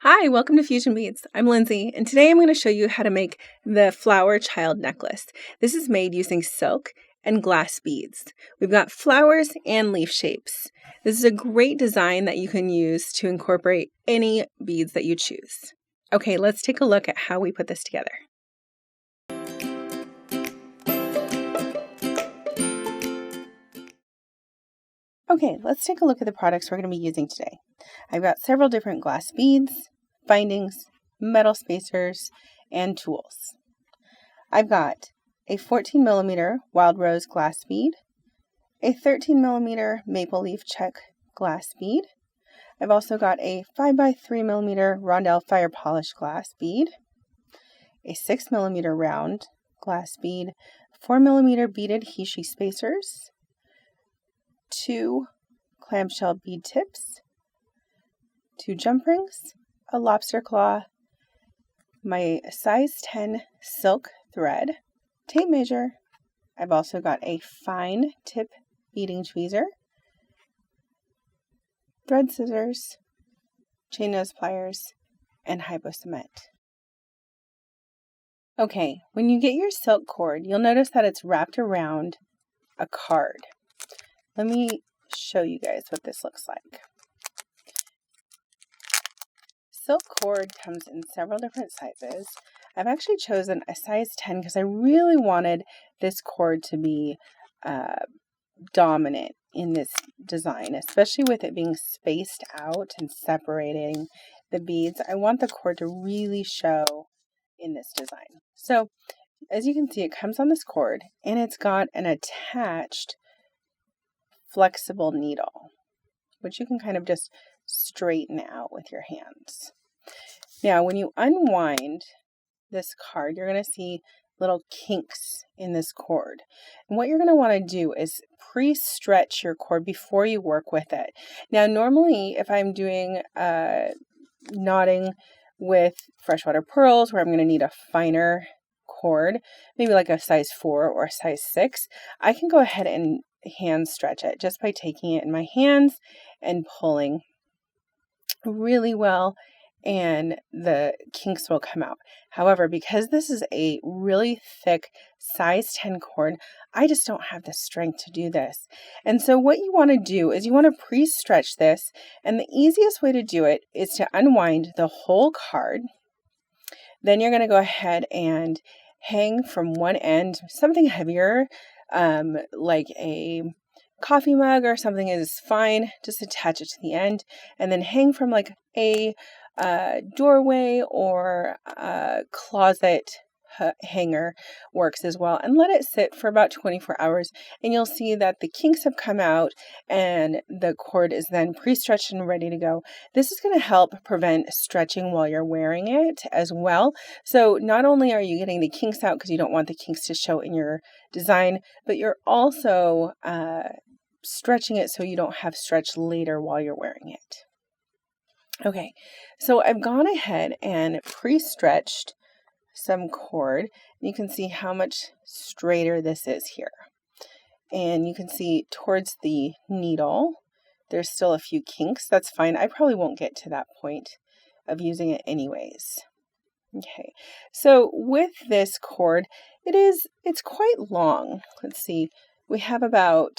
Hi, welcome to Fusion Beads. I'm Lindsay, and today I'm going to show you how to make the flower child necklace. This is made using silk and glass beads. We've got flowers and leaf shapes. This is a great design that you can use to incorporate any beads that you choose. Okay, let's take a look at how we put this together. Okay, let's take a look at the products we're going to be using today. I've got several different glass beads, bindings, metal spacers, and tools. I've got a 14mm wild rose glass bead, a 13mm maple leaf Czech glass bead. I've also got a 5x3mm Rondelle fire polish glass bead, a 6mm round glass bead, 4mm beaded Heishi spacers, 2 clamshell bead tips, 2 jump rings, a lobster claw, my size 10 silk thread, tape measure. I've also got a fine tip beading tweezer, thread scissors, chain nose pliers, and hypo cement. Okay, when you get your silk cord, you'll notice that it's wrapped around a card. Let me show you guys what this looks like. Silk cord comes in several different sizes. I've actually chosen a size 10 because I really wanted this cord to be dominant in this design, especially with it being spaced out and separating the beads. I want the cord to really show in this design. So as you can see, it comes on this cord and it's got an attached flexible needle, which you can kind of just straighten out with your hands. Now, when you unwind this card, you're going to see little kinks in this cord. And what you're going to want to do is pre-stretch your cord before you work with it. Now, normally, if I'm doing knotting with freshwater pearls, where I'm going to need a finer cord, maybe like a size 4 or a size 6, I can go ahead and hand stretch it just by taking it in my hands and pulling really well, and the kinks will come out. However, because this is a really thick size 10 cord, I just don't have the strength to do this. And so what you want to do is you want to pre-stretch this, and the easiest way to do it is to unwind the whole card. Then you're going to go ahead and hang from one end something heavier, like a coffee mug or something is fine. Just attach it to the end and then hang from like a doorway or a closet hanger works as well, and let it sit for about 24 hours, and you'll see that the kinks have come out and the cord is then pre-stretched and ready to go. This is going to help prevent stretching while you're wearing it as well. So not only are you getting the kinks out because you don't want the kinks to show in your design, but you're also stretching it so you don't have stretch later while you're wearing it. Okay, so I've gone ahead and pre-stretched some cord. You can see how much straighter this is here. And you can see towards the needle, there's still a few kinks. That's fine. I probably won't get to that point of using it anyways. Okay, so with this cord, it's quite long. Let's see, we have about,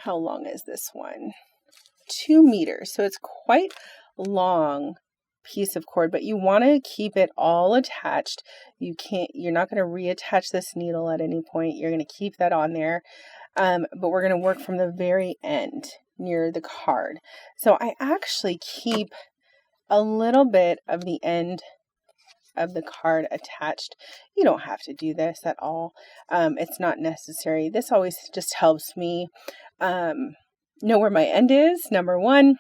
how long is this one? 2 meters. So it's quite long piece of cord, but you want to keep it all attached. You're not going to reattach this needle at any point. You're going to keep that on there. But we're going to work from the very end near the card. So I actually keep a little bit of the end of the card attached. You don't have to do this at all. It's not necessary. This always just helps me know where my end is, number one,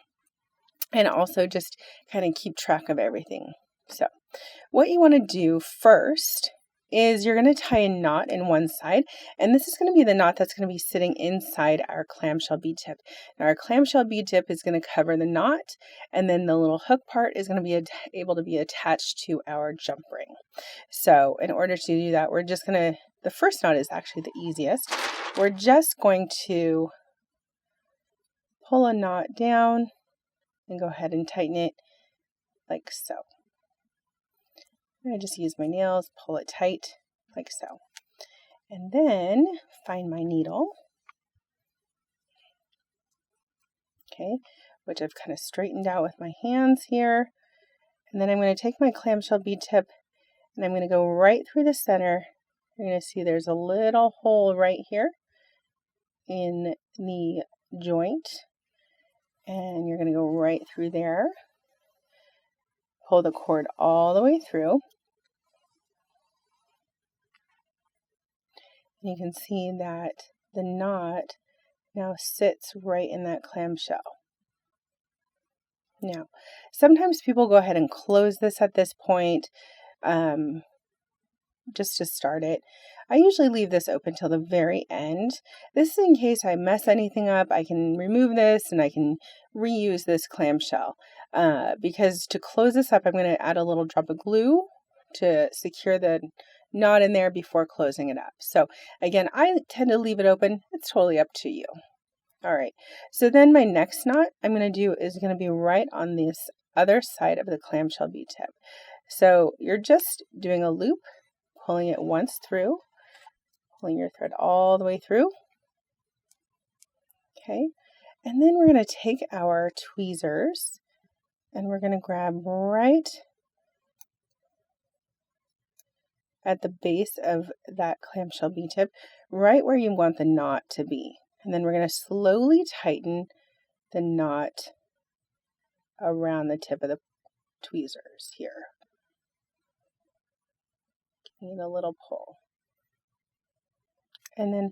and also just kind of keep track of everything. So what you want to do first is you're going to tie a knot in one side, and this is going to be the knot that's going to be sitting inside our clamshell bead tip. Now our clamshell bead tip is going to cover the knot, and then the little hook part is going to be able to be attached to our jump ring. So in order to do that, we're just going to, the first knot is actually the easiest. We're just going to pull a knot down and go ahead and tighten it like so. I just use my nails, pull it tight, like so. And then find my needle, okay, which I've kind of straightened out with my hands here. And then I'm going to take my clamshell bead tip and I'm going to go right through the center. You're going to see there's a little hole right here in the joint. And you're going to go right through there. Pull the cord all the way through. You can see that the knot now sits right in that clamshell. Now, sometimes people go ahead and close this at this point, just to start it. I usually leave this open till the very end. This is in case I mess anything up. I can remove this and I can reuse this clamshell. Because to close this up, I'm going to add a little drop of glue to secure the knot in there before closing it up. So again, I tend to leave it open. It's totally up to you. All right, so then my next knot I'm going to do is going to be right on this other side of the clamshell bead tip. So you're just doing a loop, pulling it once through, pulling your thread all the way through. Okay, and then we're going to take our tweezers and we're going to grab right at the base of that clamshell bead tip, right where you want the knot to be. And then we're going to slowly tighten the knot around the tip of the tweezers here. Give it a little pull. And then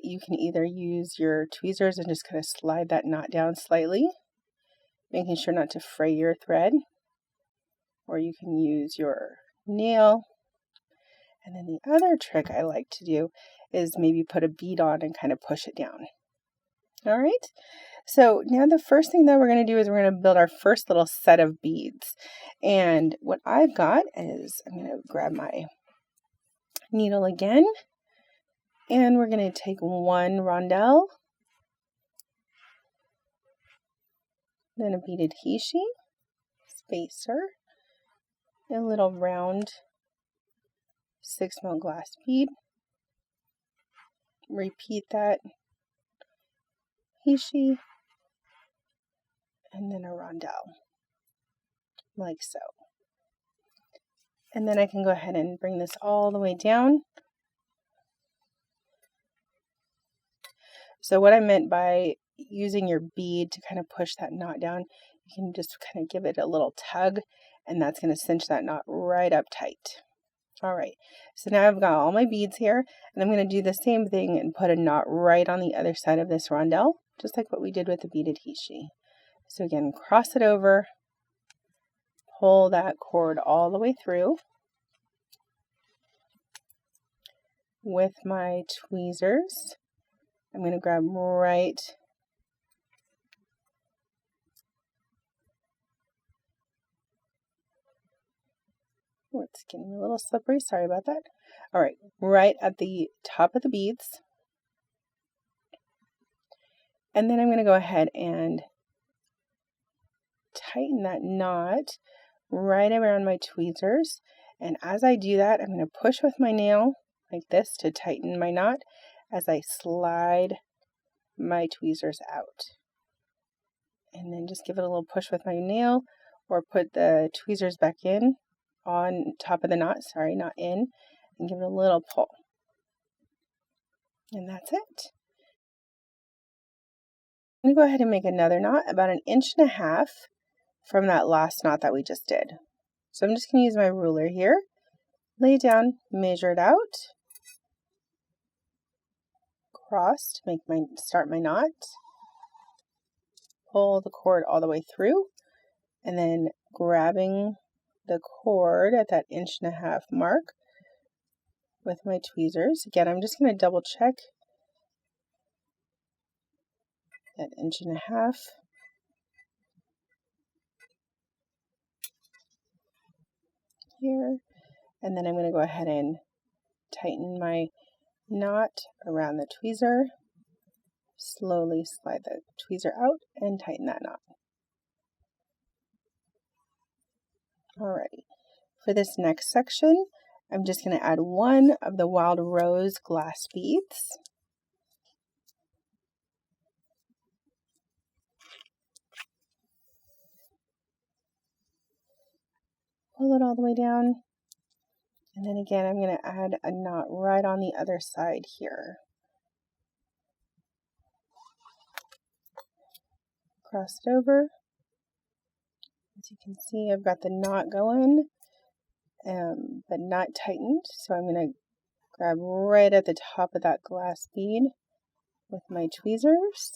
you can either use your tweezers and just kind of slide that knot down slightly, making sure not to fray your thread, or you can use your nail. And then the other trick I like to do is maybe put a bead on and kind of push it down. All right, so now the first thing that we're going to do is we're going to build our first little set of beads. And what I've got is I'm going to grab my needle again, and we're going to take one rondelle, then a beaded Heishi, spacer, a little round 6-mil glass bead. Repeat that Heishi, and then a rondelle, like so. And then I can go ahead and bring this all the way down. So what I meant by using your bead to kind of push that knot down, you can just kind of give it a little tug, and that's going to cinch that knot right up tight. All right, so now I've got all my beads here, and I'm going to do the same thing and put a knot right on the other side of this rondelle, just like what we did with the beaded Heishi. So again, cross it over, pull that cord all the way through. With my tweezers, I'm going to grab right it's getting a little slippery, sorry about that. All right, right at the top of the beads. And then I'm going to go ahead and tighten that knot right around my tweezers. And as I do that, I'm going to push with my nail like this to tighten my knot as I slide my tweezers out. And then just give it a little push with my nail, or put the tweezers back in on top of the knot, sorry, not in, and give it a little pull. And that's it. I'm going to go ahead and make another knot about 1.5 inches from that last knot that we just did. So I'm just going to use my ruler here, lay it down, measure it out, cross to start my knot, pull the cord all the way through, and then grabbing the cord at that 1.5 inch mark with my tweezers. Again, I'm just going to double check that 1.5 inches. Here, and then I'm going to go ahead and tighten my knot around the tweezer, slowly slide the tweezer out and tighten that knot. Alrighty, for this next section, I'm just going to add one of the wild rose glass beads. Pull it all the way down. And then again, I'm going to add a knot right on the other side here. Cross it over. As you can see, I've got the knot going, but not tightened. So I'm going to grab right at the top of that glass bead with my tweezers.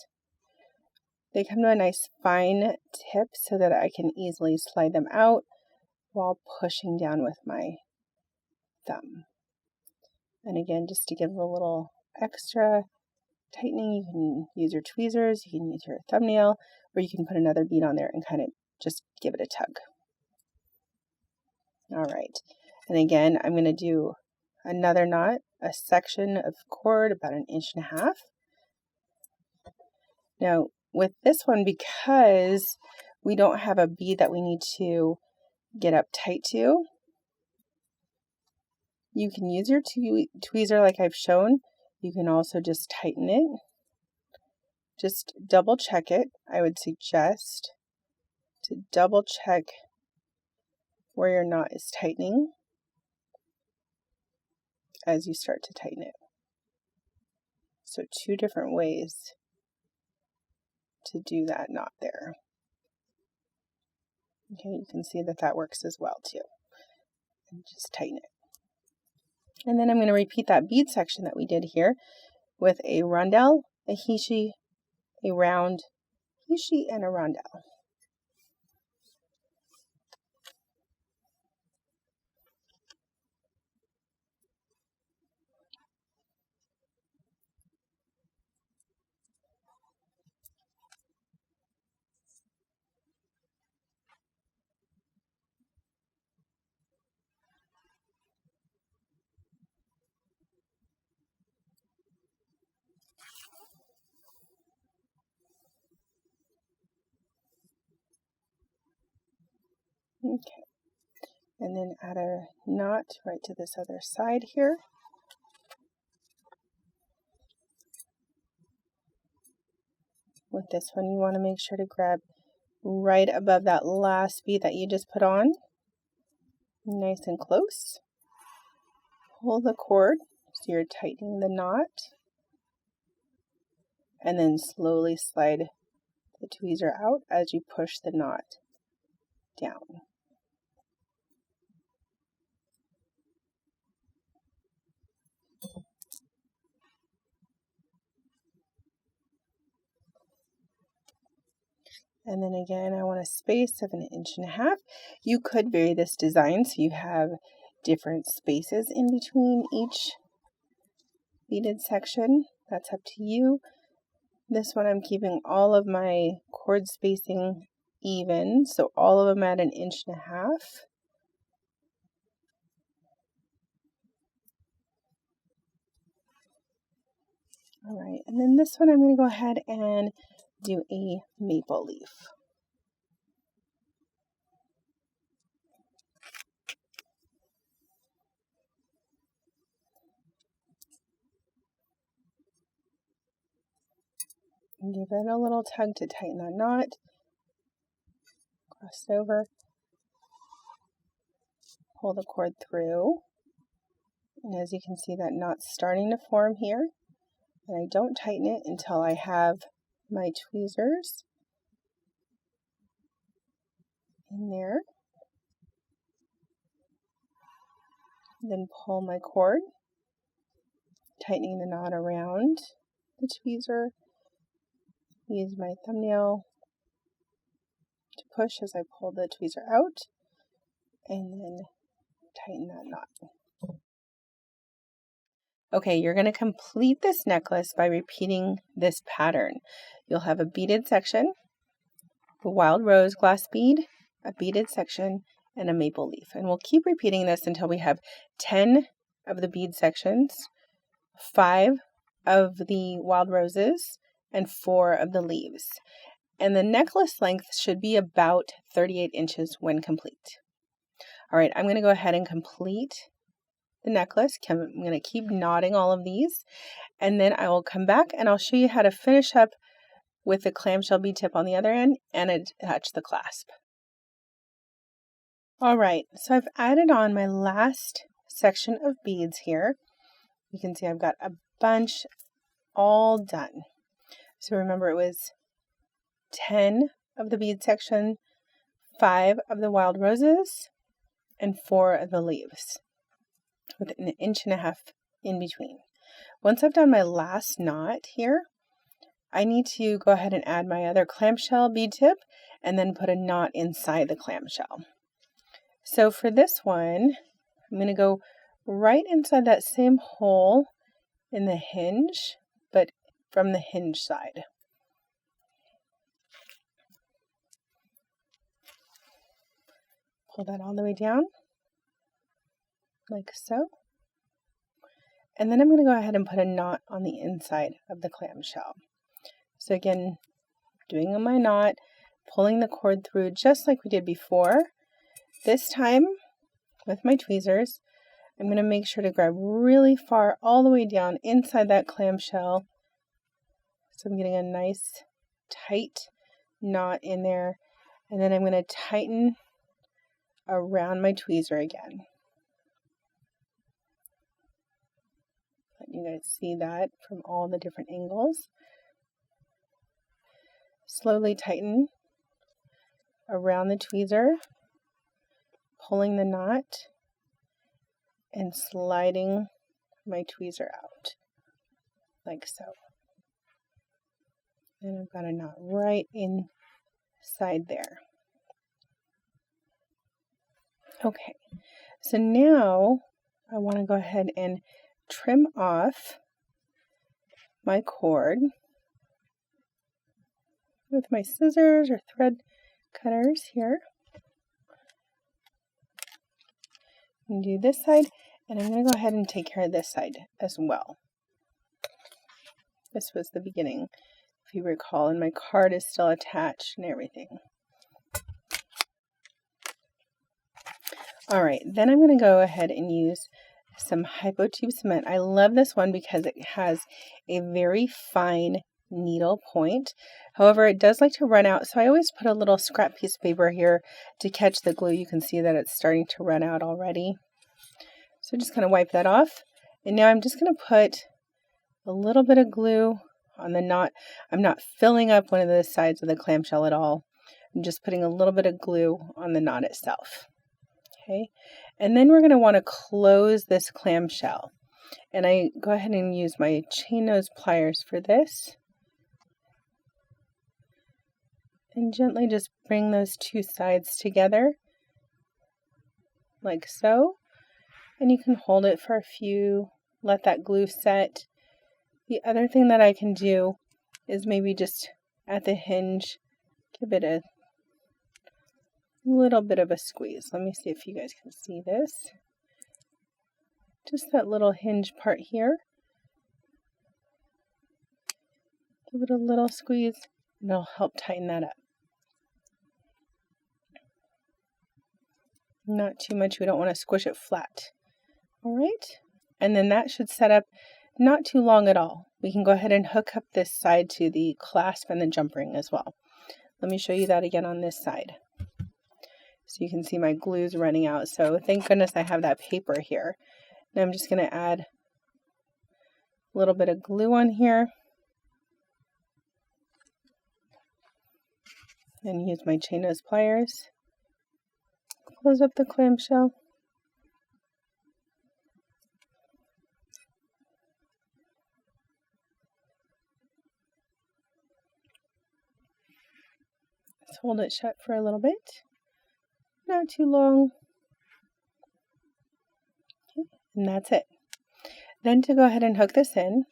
They come to a nice fine tip so that I can easily slide them out while pushing down with my thumb. And again, just to give a little extra tightening, you can use your tweezers, you can use your thumbnail, or you can put another bead on there and kind of just give it a tug. All right, and again, I'm going to do another knot, a section of cord about 1.5 inches. Now, with this one, because we don't have a bead that we need to get up tight to, you can use your tweezer like I've shown. You can also just tighten it. Just double check it. I would suggest to double check where your knot is tightening as you start to tighten it. So 2 different ways to do that knot there. Okay, you can see that that works as well too. And just tighten it. And then I'm going to repeat that bead section that we did here with a rondelle, a heishi, a round heishi, and a rondelle. Okay, and then add a knot right to this other side here. With this one, you want to make sure to grab right above that last bead that you just put on, nice and close. Pull the cord so you're tightening the knot, and then slowly slide the tweezer out as you push the knot down. And then again, I want a space of 1.5 inches. You could vary this design so you have different spaces in between each beaded section. That's up to you. This one I'm keeping all of my cord spacing even, so all of them at 1.5 inches. All right, and then this one I'm going to go ahead and do a maple leaf. And give it a little tug to tighten that knot. Cross it over. Pull the cord through. And as you can see, that knot's starting to form here. And I don't tighten it until I have my tweezers in there. Then pull my cord, tightening the knot around the tweezer. Use my thumbnail to push as I pull the tweezer out, and then tighten that knot. Okay, you're going to complete this necklace by repeating this pattern. You'll have a beaded section, a wild rose glass bead, a beaded section, and a maple leaf. And we'll keep repeating this until we have 10 of the bead sections, 5 of the wild roses, and 4 of the leaves. And the necklace length should be about 38 inches when complete. All right, I'm going to go ahead and complete the necklace. I'm going to keep knotting all of these, and then I will come back and I'll show you how to finish up with the clamshell bead tip on the other end and attach the clasp. All right, so I've added on my last section of beads here. You can see I've got a bunch all done. So remember, it was 10 of the bead section, 5 of the wild roses, and 4 of the leaves, with an 1.5 inches in between. Once I've done my last knot here, I need to go ahead and add my other clamshell bead tip and then put a knot inside the clamshell. So for this one, I'm going to go right inside that same hole in the hinge, but from the hinge side. Pull that all the way down, like so. And then I'm going to go ahead and put a knot on the inside of the clamshell. So again, doing my knot, pulling the cord through just like we did before. This time, with my tweezers, I'm going to make sure to grab really far all the way down inside that clamshell. So I'm getting a nice tight knot in there. And then I'm going to tighten around my tweezer again. Let you guys see that from all the different angles. Slowly tighten around the tweezer, pulling the knot and sliding my tweezer out, like so. And I've got a knot right inside there. Okay, so now I want to go ahead and trim off my cord with my scissors or thread cutters here. And do this side, and I'm going to go ahead and take care of this side as well. This was the beginning, if you recall, and my card is still attached and everything. All right, then I'm going to go ahead and use some hypotube cement. I love this one because it has a very fine needle point. However, it does like to run out, so I always put a little scrap piece of paper here to catch the glue. You can see that it's starting to run out already. So just kind of wipe that off. And now I'm just going to put a little bit of glue on the knot. I'm not filling up one of the sides of the clamshell at all. I'm just putting a little bit of glue on the knot itself. Okay, and then we're going to want to close this clamshell. And I go ahead and use my chain nose pliers for this. And gently just bring those two sides together, like so. And you can hold it for a few, let that glue set. The other thing that I can do is maybe just at the hinge, give it a little bit of a squeeze. Let me see if you guys can see this. Just that little hinge part here. Give it a little squeeze, and it'll help tighten that up. Not too much, we don't want to squish it flat. All right, and then that should set up not too long at all. We can go ahead and hook up this side to the clasp and the jump ring as well. Let me show you that again on this side. So you can see my glue's running out. So thank goodness I have that paper here. Now I'm just going to add a little bit of glue on here. And use my chain nose pliers. Close up the clamshell. Let's hold it shut for a little bit. Not too long. Okay, and that's it. Then to go ahead and hook this in,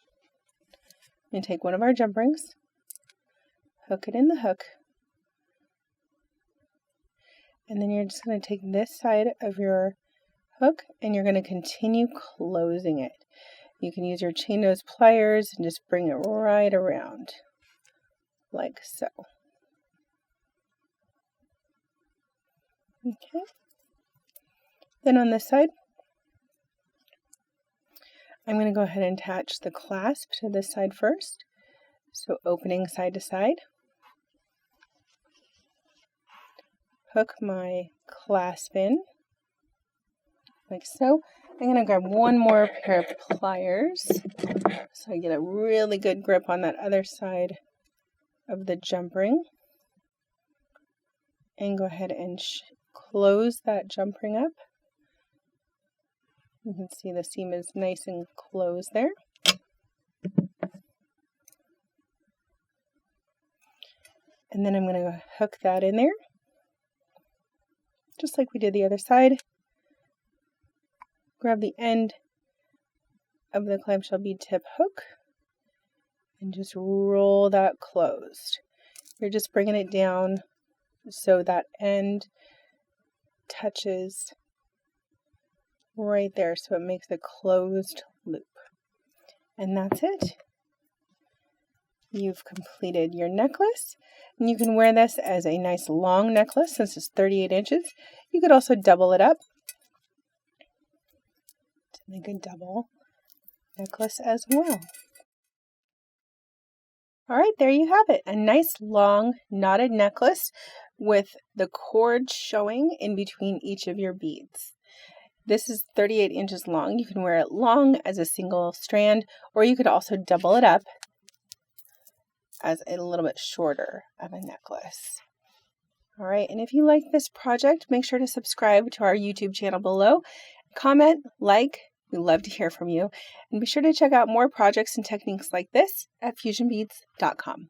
and take one of our jump rings, hook it in the hook, and then you're just going to take this side of your hook and you're going to continue closing it. You can use your chain nose pliers and just bring it right around, like so. Okay. Then on this side, I'm going to go ahead and attach the clasp to this side first. So opening side to side. Hook my clasp in, like so. I'm going to grab one more pair of pliers so I get a really good grip on that other side of the jump ring. And go ahead and close that jump ring up. You can see the seam is nice and closed there. And then I'm going to hook that in there, just like we did the other side. Grab the end of the clamshell bead tip hook and just roll that closed. You're just bringing it down so that end touches right there, so it makes a closed loop. And that's it. You've completed your necklace, and you can wear this as a nice long necklace since it's 38 inches. You could also double it up to make a double necklace as well. All right, there you have it. A nice long knotted necklace with the cord showing in between each of your beads. This is 38 inches long. You can wear it long as a single strand, or you could also double it up as a little bit shorter of a necklace. All right, and if you like this project, make sure to subscribe to our YouTube channel below. Comment, like, we love to hear from you. And be sure to check out more projects and techniques like this at fusionbeads.com.